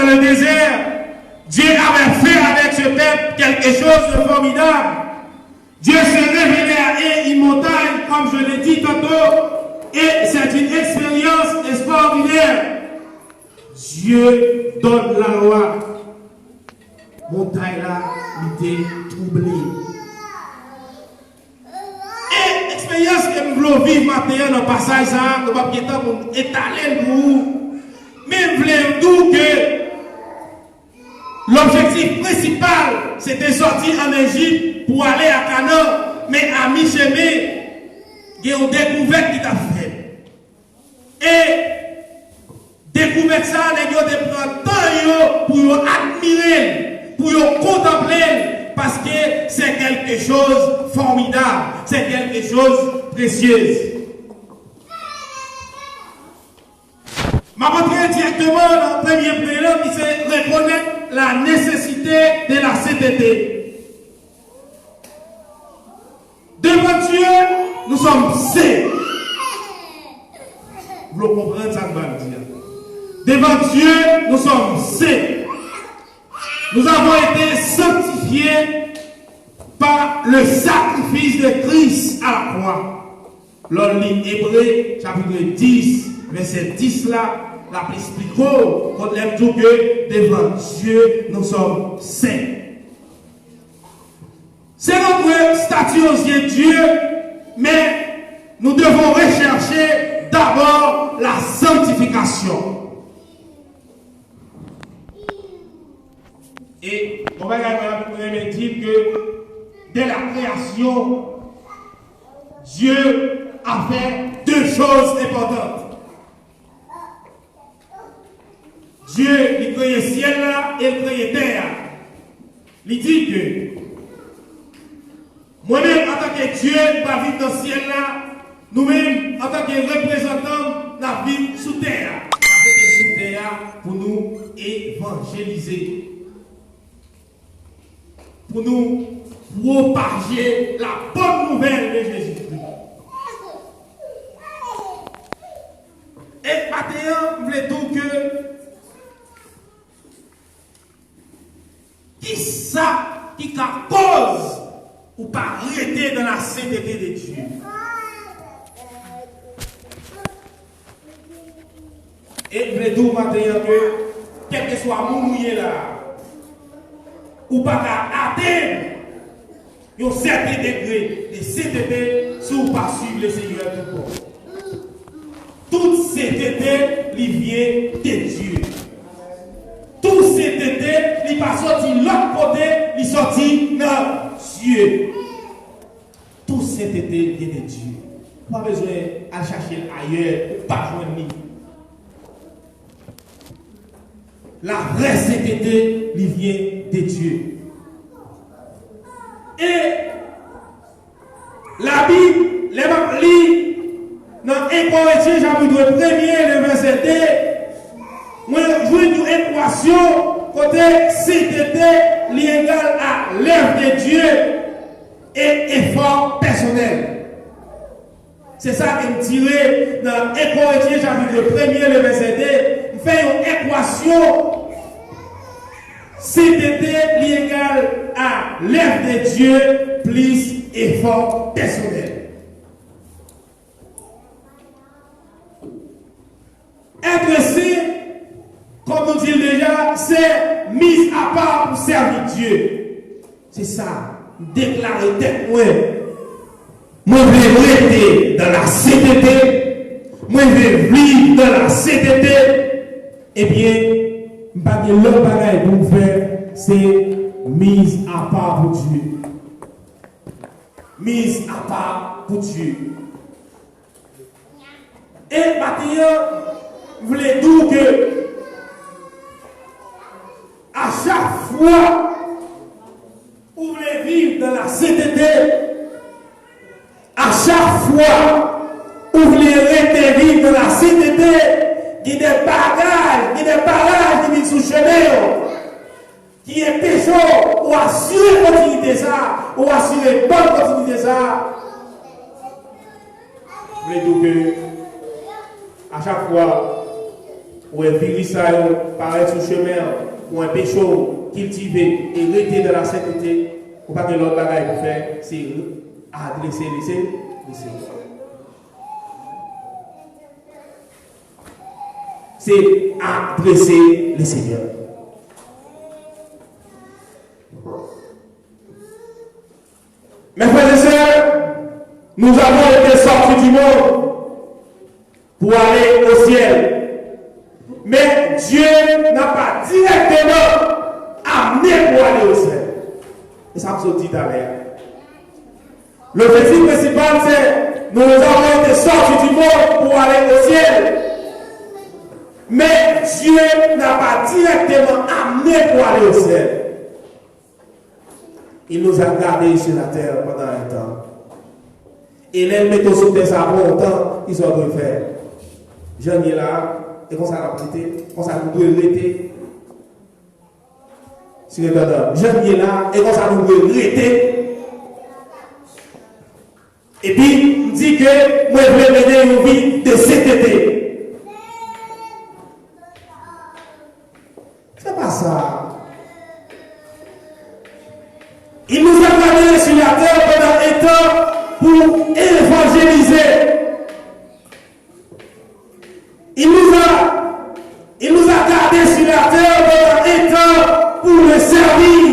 dans le désert, Dieu avait fait avec ce peuple quelque chose de formidable. Dieu s'est révélé à une montagne, comme je l'ai dit tantôt, et c'est une expérience extraordinaire. Dieu donne la loi. Montagne là, il était troublé. Et l'expérience que nous voulons vivre maintenant dans le passage, nous ne pouvons pas étaler nous. Mais nous voulons dire que l'objectif principal, c'était sortir en Égypte pour aller à Canaan. Mais à mi-chemin, il y a une découverte qui t'a fait. Et découverte ça, les gens de prendre temps pour admirer, pour contempler. Parce que c'est quelque chose de formidable, c'est quelque chose de précieux. Ma rentrée directement dans le premier prénom qui c'est reconnaître la nécessité de la sainteté. Devant Dieu, nous sommes saints. Vous comprenez ça que je veux dire? Devant Dieu, nous sommes saints. Nous avons été sanctifiés par le sacrifice de Christ à la croix. L'on lit Hébreux, chapitre 10, verset 10 là, la plus explique qu'on aime tout que devant Dieu, nous sommes saints. C'est notre statut aux yeux de Dieu, mais nous devons rechercher d'abord la sanctification. Et on va me dire que dès la création, Dieu a fait deux choses importantes. Dieu, il crée le ciel là et il crée la terre. Il dit que moi-même, en tant que Dieu, je vais vivre dans le ciel là. Nous-mêmes, en tant que représentants, nous vivons sous terre. Avec sous terre pour nous évangéliser. Pour nous propager la bonne nouvelle de Jésus-Christ. Et maintenant, je voulais dire que qui ça qui cause ou pas arrêter dans la sainteté de Dieu? Et je voulais dire maintenant que quel que soit mon mouillé là, ou pas atteindre un certain degré de sainteté si vous ne pas suivre le Seigneur tout court. Toute sainteté, il vient de Dieu. Toute sainteté, il ne pas sorti de l'autre côté, il sorti dans Dieu. Toute sainteté vient de Dieu. Pas besoin de chercher ailleurs, pas joindre. La vraie sainteté, il vient de Dieu. Et la Bible, les gens lisent dans 1 Corinthiens, chapitre 1er, le verset 2, on joue une équation côté sainteté égale à l'œuvre de Dieu et effort personnel. C'est ça que me tiré dans 1 Corinthiens, chapitre 1er, le verset 2, on fait une équation. Sainteté égale à l'œuvre de Dieu plus effort personnel. Être saint, comme nous dit déjà, c'est mise à part pour servir Dieu. C'est ça. Déclarer tête moi. Moi, je veux rester dans la sainteté. Moi, je veux vivre dans la sainteté. Eh bien, l'autre bagaille pour faire, c'est mise à part pour Dieu. Mise à part pour Dieu. Et maintenant, je voulais dire que à chaque fois où vous voulez vivre dans la sainteté, à chaque fois où vous voulez rester vivre dans la sainteté, il y a des bagages qui viennent sous chemin, qui est péché, ou assurer la continuité ça, ou assurer bonne continuité ça. Je voulais dire que à chaque fois ou un virus paraît sur le chemin, ou un pécho cultivé et rester dans la sainteté, ou pas que l'autre bagaille pour faire, c'est adresser, laisser. C'est adresser le Seigneur. Mes frères et sœurs, nous avons été sortis du monde pour aller au ciel. Mais Dieu n'a pas directement amené pour aller au ciel. Et ça me dit tout à l'heure. L'objectif principal, c'est nous avons été sortis du monde pour aller au ciel. Mais Dieu n'a pas directement amené pour aller au ciel. Il nous a gardés sur la terre pendant un temps. Et les métaux sur terre, ça prend autant qu'ils ont dû faire. J'en ai là, et qu'on s'en a prêté, qu'on s'en a prêté. Si vous regardez, j'en ai là, et qu'on s'en a prêté. Et puis, il dit que moi, je vais mener une vie de CTT. C'est pas ça. Il nous a gardés sur la terre pendant un temps pour évangéliser. Il nous a gardés sur la terre pendant un temps pour le servir.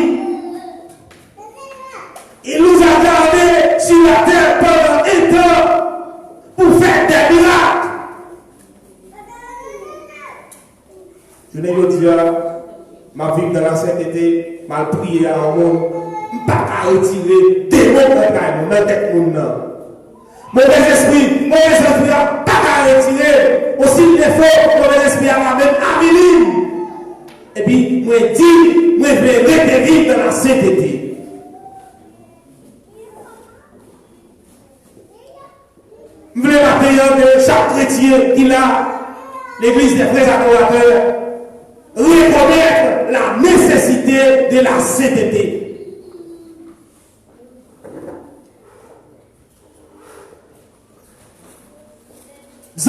Il nous a gardés sur la terre pendant un temps pour faire des miracles. Je n'ai pas dit, ma vie dans la sainteté, ma prière en monde, je ne peux pas retirer des mots dans la tête de mon nom. Mauvais esprit n'a pas à retirer. Aussi il est fort, mauvais esprit à la même Amélie. Et puis, moi dis, moi je vais rester vivre dans la sainteté. Je voulais m'appeler que chaque chrétien qui a l'église des frères adorateurs reconnaître la nécessité de la sainteté.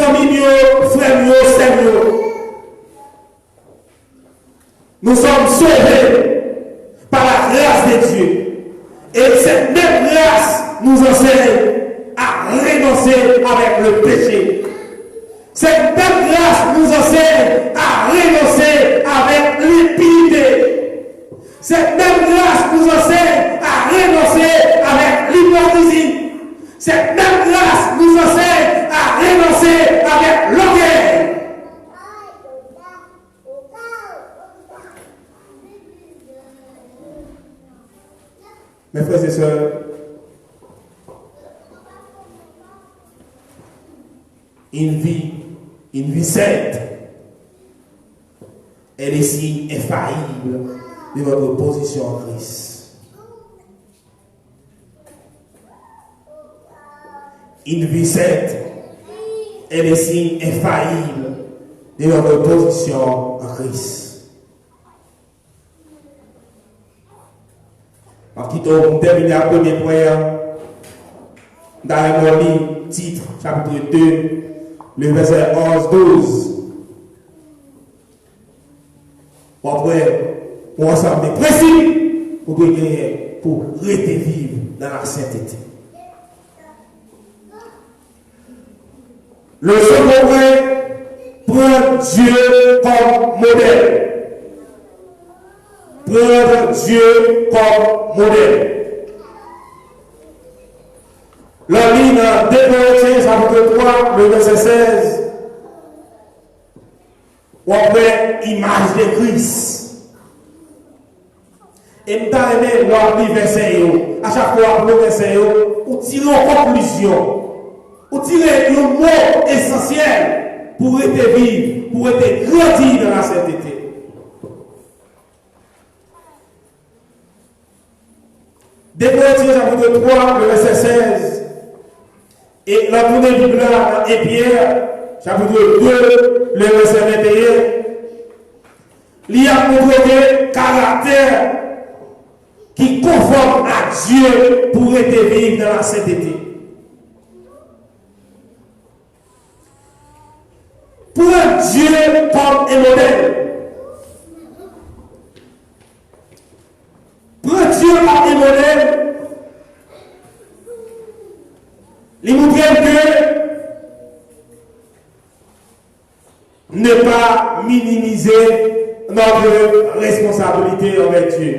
Amis, frères, sœurs, nous sommes sauvés par la grâce de Dieu. Et cette même grâce nous enseigne à renoncer avec le péché. Cette même grâce nous enseigne à renoncer avec l'impiété. Cette même grâce nous enseigne à renoncer avec l'hypocrisie. Cette même grâce nous enseigne à renoncer avec l'orgueil. Mes frères et sœurs, une vie sainte est le signe infaillible de votre position en Christ. Une vie sainte est le signe infaillible de votre position en Christ. En quittant, on termine la première prière dans le livre, titre, chapitre 2, le verset 11-12. Après, on ensemble des principes pour rester vivre dans la sainteté. Le second point, prendre Dieu comme modèle. Prendre Dieu comme modèle. La ligne 2 Corinthiens, chapitre 3, le verset 16. Ou après, image de Christ. Et nous avons aimé le verset, à chaque fois, le verset, ou tirer en conclusion. Ou tirer un mot essentiel pour être vivre, pour être grandi dans la sainteté. Deux Corinthiens chapitre 3, le verset 16. Et la tournée Bible et Pierre, chapitre 2, le verset 21. Il y a montré caractère qui conforme à Dieu pour être vivre dans la sainteté. Pour Dieu comme des modèles. Prends Dieu comme des modèles. Il montre que ne pas minimiser notre responsabilité envers Dieu.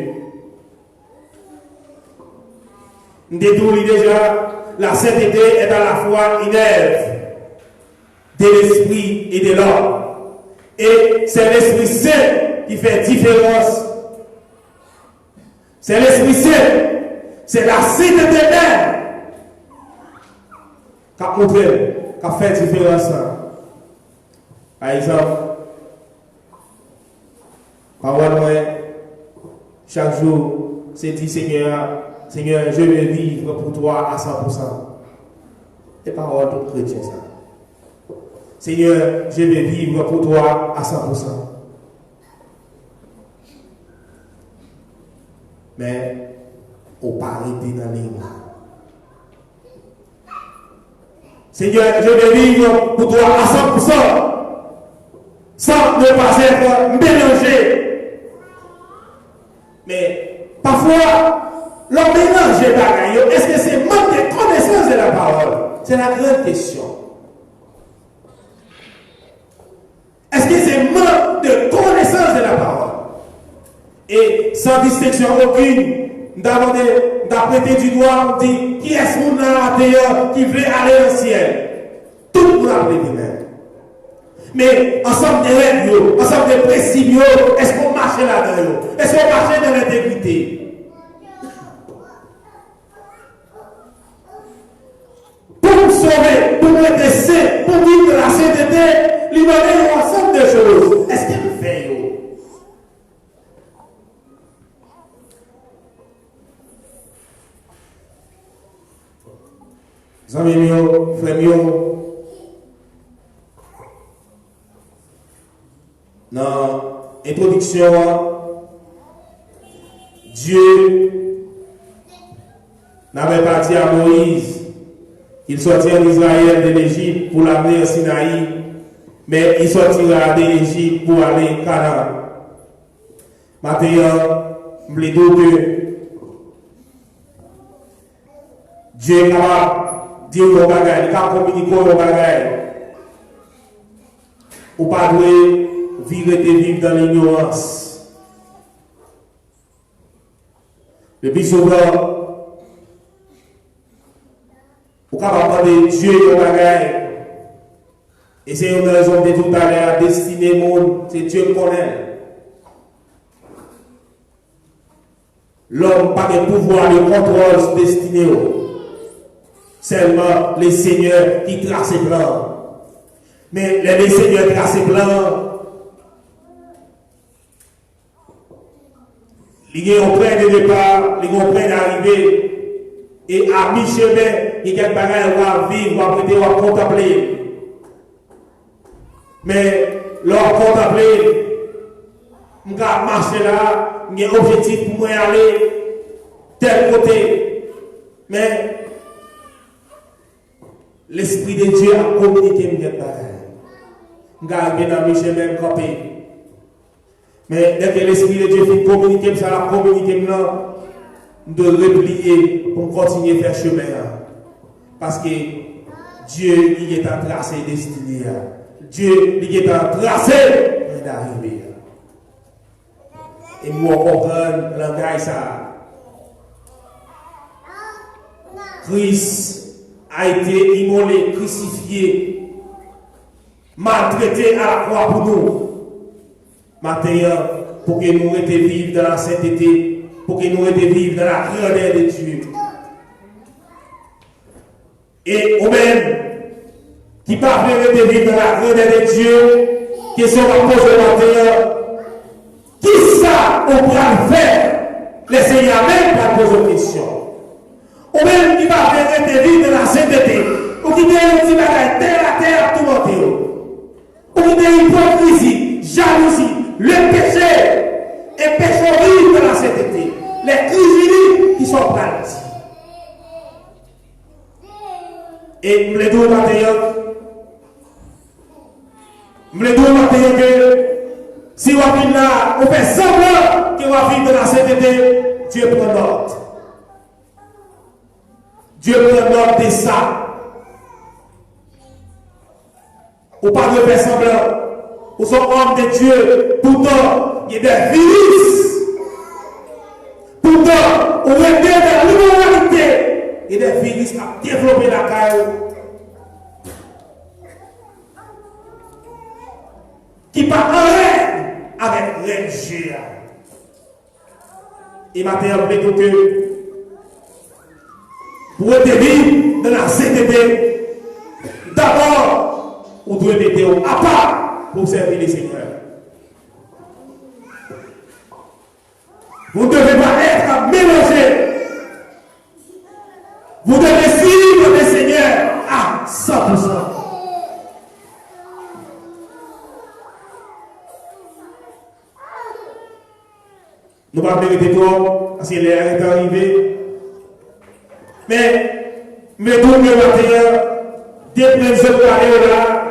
Nous détournons déjà, la sainteté est à la fois une œuvre de l'esprit et de l'homme. Et c'est l'Esprit Saint qui fait différence. C'est l'Esprit Saint, c'est la sainteté même qui a montré, qui a fait différence. Par exemple, parole chaque jour, c'est dit Seigneur, Seigneur, je vais vivre pour toi à 100%. Et parole tout chrétien ça. Seigneur, je vais vivre pour toi à 100%. Mais, on pas arrêter dans les mots. Seigneur, je vais vivre pour toi à 100%. Sans ne pas être mélangé. Mais, parfois, l'on mélange les bagailles. Est-ce que c'est manque de connaissance de la parole? C'est la grande question. Est-ce que c'est manque de connaissance de la parole? Et sans distinction aucune, d'apprêter du doigt, on dit qui est-ce qu'on a à qui veut aller au ciel? Tout le monde a appelé même. Mais ensemble de règles, ensemble de principes, est-ce qu'on marche là-dedans? Est-ce qu'on marche dans l'intégrité? Pour nous sauver, pour nous être saints, pour vivre la sainteté, il y a un ensemble de choses. Est-ce qu'il nous fait? Amis mieux, frères mieux, dans l'introduction, Dieu n'avait pas dit à Moïse qu'il sortira d'Israël de l'Égypte pour l'amener au Sinaï, mais il sortira de l'Égypte pour aller au Canaan. Maintenant, je voulais dire que Dieu est capable de dire nos bagages, il est capable de communiquer nos bagages. Ou pas vivre dans l'ignorance. Le plus souvent, ou capable de Dieu nos bagages. Et c'est une raison de tout à l'heure, destiné le monde, c'est Dieu qui connaît. L'homme n'a pas de pouvoir de contrôle sur destiné. Seulement les seigneurs qui tracent les plans. Mais les seigneurs tracent les plans. Ils ont un point de départ, ils ont un point d'arrivée. Et à mi-chemin, il y a quelques bagages à vivre, à prêter, à contempler. Mais leur contempler, je vais marcher là, j'ai un objectif pour moi aller tel côté. Mais l'Esprit de Dieu a communiqué avec les bagages. Je vais arriver dans mes chemins campés. Mais dès que l'Esprit de Dieu fait communiquer, ça a communiqué maintenant, de replier pour continuer à faire chemin. Parce que Dieu, il est en tracé destiné. Dieu, il est en tracé d'arriver. Et moi, on comprend le langage ça. Christ a été immolé, crucifié, maltraité à la croix pour nous. Maintenant, pour que nous restions vivre dans la sainteté, pour que nous restions vivre dans la grandeur de Dieu. Et au même, qui parviennent de vivre dans la grandeur de Dieu, qui sont à poser maintenant, qui ça on pourra faire? Le Seigneur même va poser une question. Ou même qui va faire vivre dans la sainteté, ou qui vient un petit bagage terre à terre tout monter, ou qui vient hypocrisie, jalousie, le péché, et péché vivre dans la sainteté, les crises qui sont pratiques. Et je me dis maintenant que Si on vit là, on fait semblant que on vit dans la sainteté, Dieu prend note. Dieu prend note de ça. Ou pas de faire semblant. Ou sont hommes de Dieu. Pourtant, il y a des vices. Pourtant, on est dans l'immoralité. Il y a des vices à développer la caille. Qui part en règle avec l'enjeu. Et maintenant, plutôt que pour être vivre dans la sainteté, d'abord, vous devez mettre à part pour servir le Seigneur. Vous ne devez pas être mélangé. Vous devez suivre le Seigneur à 100%. Nous ne pouvons pas mériter trop, parce que l'air est arrivé. Mais, tout le matin, des personnes là,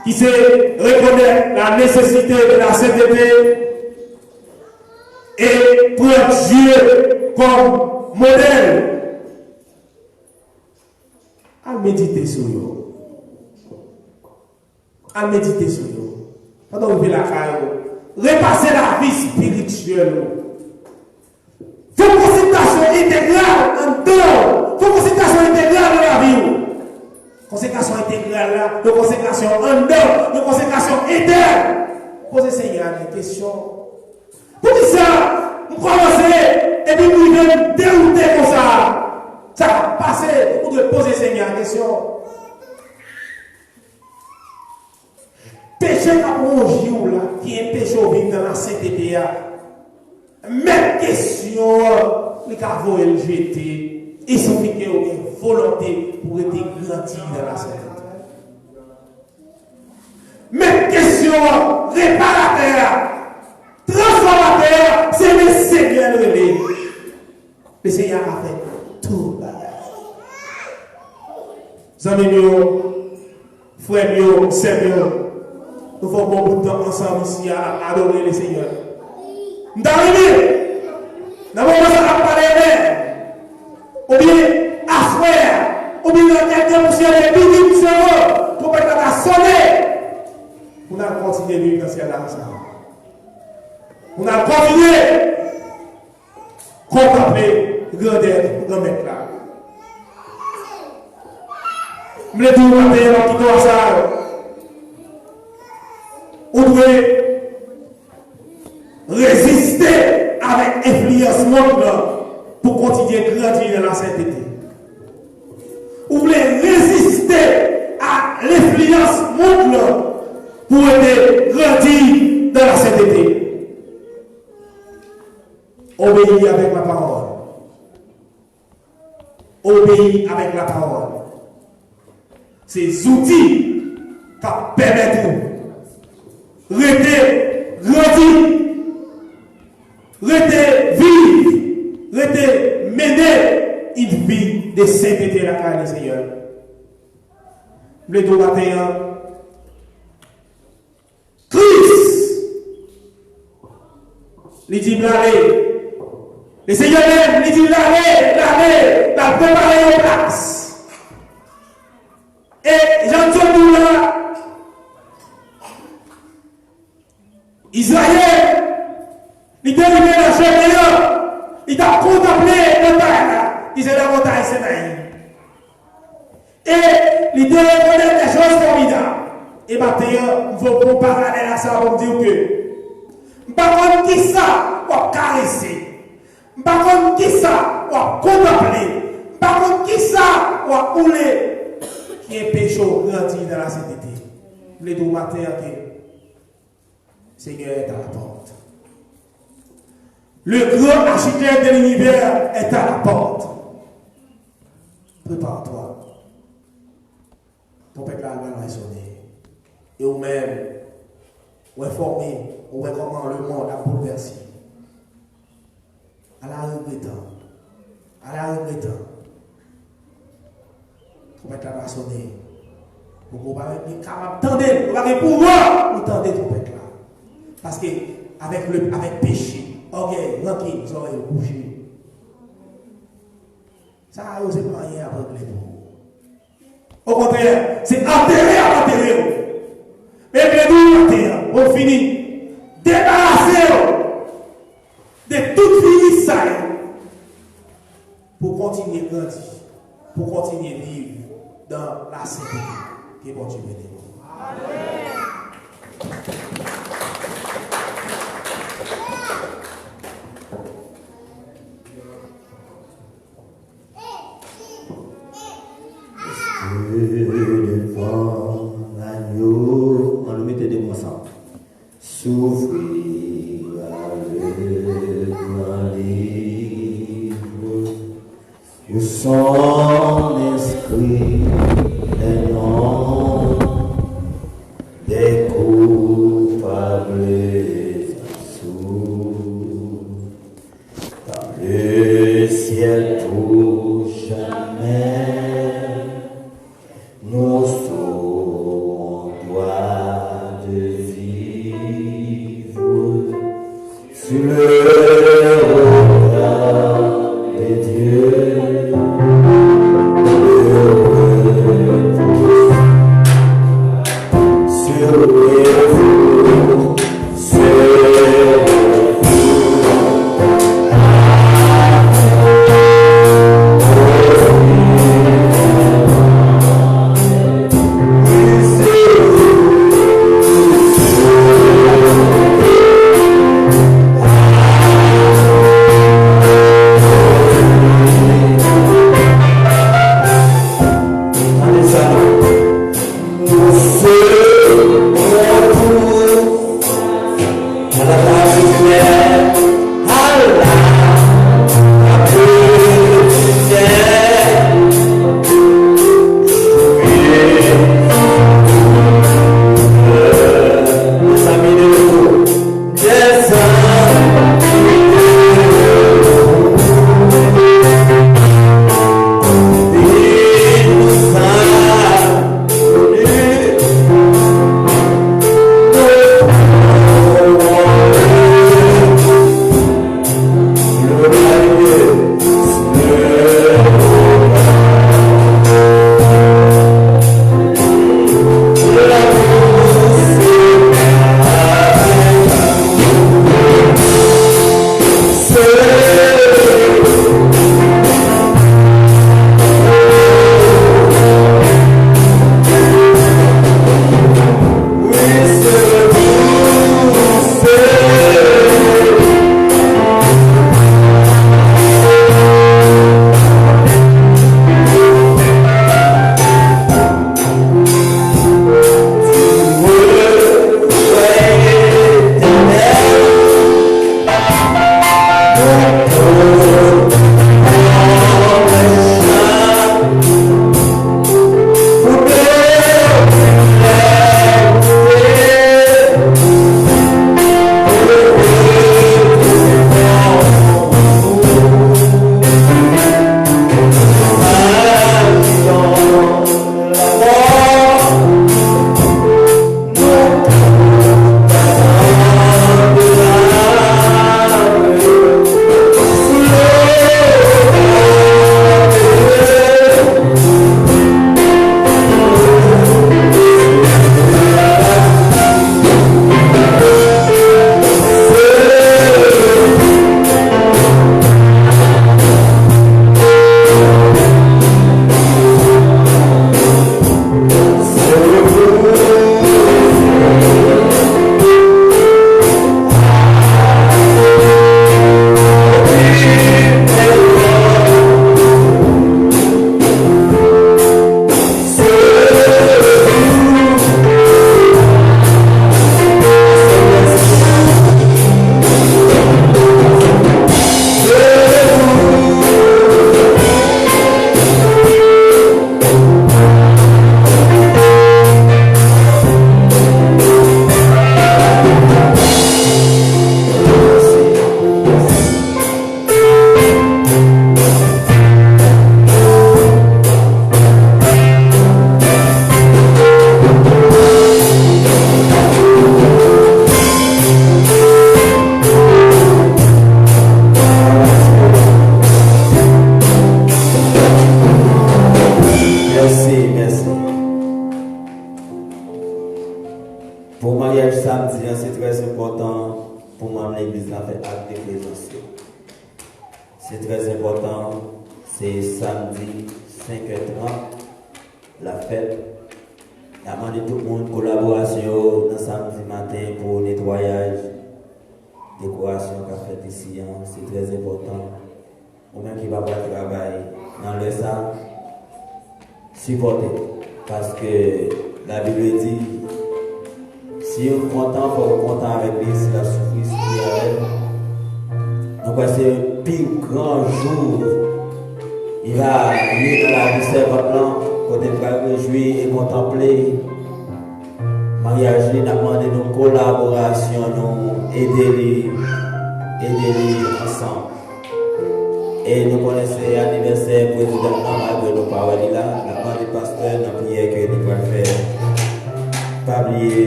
qui se reconnaissent la nécessité de la sainteté et prendre Dieu comme modèle, à méditer sur eux. À méditer sur eux. Pendant que vous faites la caille, repasser la vie spirituelle. Il faut une consécration intégrale en dehors. Il faut une consécration intégrale dans la vie. Consécration intégrale là, de consécration en dehors, de consécration interne. Posez Seigneur une question. Pour ça, vous commencez et puis vous devez dérouter comme ça. Ça va passer. Vous devez poser Seigneur une question. Péché à mon jour là, qui est péché au vivre dans la sainteté, même question, les cavots et le jeter, il suffit qu'il y ait une volonté pour être grandi dans la sainteté. Même question, réparateur, transformateur, c'est le Seigneur relais. Le Seigneur a fait tout là. Amis, frères, sœurs, nous faisons beaucoup de temps ensemble ici à adorer le Seigneur. Nous sommes arrivés. Nous avons commencé à parler ou bien à frère, ou bien à quelqu'un pour se lever, pour mettre la sonner. Nous allons continuer de vivre dans ce ciel-là. Nous allons continuer à contempler grandeur, grand-mère là. Je voulais dire maintenant qui doit ça. Vous devez résister avec influence monde pour continuer à grandir dans la sainteté. Vous voulez résister à l'influence monde pour aider grandir dans la sainteté. Obéis avec la parole. Obéis avec la parole. Ces outils qui permettent rester grandir, rester vivre, rester mener une vie de sainteté la carrière du Seigneur. Le tout matin, Christ, il dit l'aller. Le Seigneur même, il dit l'aller, la préparer en place. Et j'entends là, Israël, il est arrivé dans le chemin, il a contemplé la montagne, il est la montagne Sinaï. Et il a reconnu des choses formidables. Et maintenant, il faut comparer à ça pour dire que, par contre, qui ça, on va caresser. Par contre, qui ça, on va contempler. Par contre, qui ça, on va rouler. Qui est péché grandi dans la sainteté. Les deux matins, Seigneur est à la porte. Le grand architecte de l'univers est à la porte. Prépare-toi. Ton peuple va résonner. Et vous-même, vous informez, vous voyez comment le monde a bouleversé. À la regrettant. À la regrettant. Ton peuple va sonner. Vous ne pouvez pas être capable. Attendez, vous avez pouvoir. Vous tendez ton peuple là. Parce que avec péché, orgueil, rancune, vous aurez couché. Ça a osé pas rien à régler pour. Au contraire, c'est enterré à enterrer. Mais bien enterré, on finit. Débarrasser de toute finissage pour continuer à grandir, pour continuer à vivre dans la sainteté qui bon Dieu bénisse. Amen. Devant l'agneau, on le mettait de moi ça. Souffrir avec un livre où sont inscrits les noms des coupables sous dans le ciel tout jamais. Nous sommes droits de vivre sur le regard de Dieu. Sur les jours, pour moi, l'église a fait acte de présence. C'est très important. C'est samedi 5h30, la fête. Il a demandé tout le monde collaboration dans samedi matin pour le nettoyage, décoration qu'a fait ici. C'est très important. Ou même qui va pas travailler dans le sang, supporter. Parce que la Bible dit, si on est content, il faut être content avec lui, si la souffrance qui est. Donc c'est le plus grand jour. Il va aller dans la vie servante, côté il va réjouir et contempler. Mariage, il a demandé nos collaborations, nous aider ensemble. Et nous connaissons l'anniversaire président malgré nos paroles là, la part du pasteur, la prière que nous va faire. Pas oublier,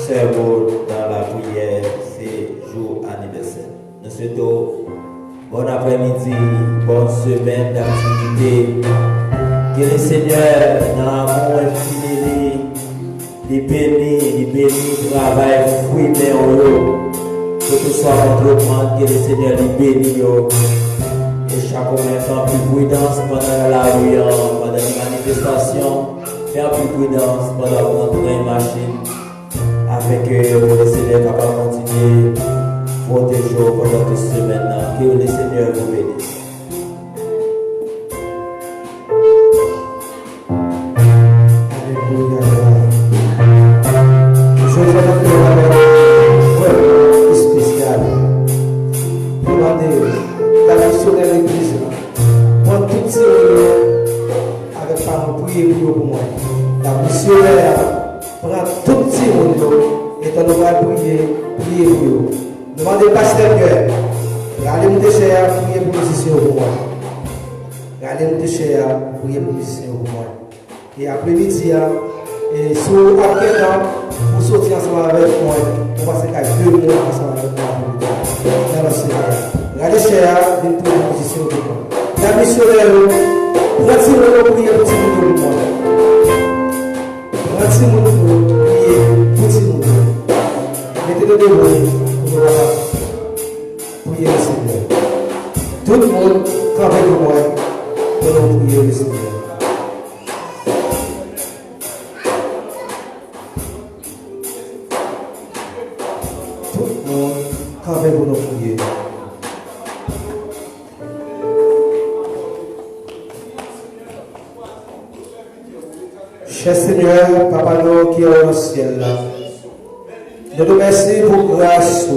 cerveau dans la prière, c'est jour anniversaire. Nous souhaitons bon après-midi, bonne semaine d'activité. Que le Seigneur, dans l'amour infini, les bénis, travail, fruit, mais en haut. Que ce soit votre demande, que le Seigneur les bénisse. Et chaque moment, plus prudence pendant la rue, pendant les manifestations. Faire plus prudence pendant que vous entrez une machine. Afin que le Seigneur soit capable de continuer protéger pendant toute semaine. Que le Seigneur vous bénisse. Alléluia. Je vais faire spécial. Demander la mission de l'église. Prendre toutes ces avec parents prier pour moi. La missionnaire prend toutes ces et on va prier pour vous. Demandez pasteur cœur. Regardez-moi tes chers, priez pour musicien pour moi. Regardez-moi tes chers, priez pour musicien pour moi. Et après-midi, et sur après-temps, pour sortir ensemble avec moi, on va se faire 2 mois ensemble avec moi. Dans le Seigneur. Regardez chers, venez pour les musiciens pour moi. La missionnaire, prenez mon prier pour tout le monde pour moi. Prenez mon prier pour tout le monde. Mettez-le debout pour prier le Seigneur. Tout le monde, travaille pour moi pour nous prier le Seigneur. Tout le monde, travaille pour nous prier. Cher Seigneur, Papa nous qui est au ciel, nous te remercions pour grâce.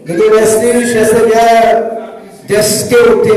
Nous te remercions, cher Seigneur, de ce que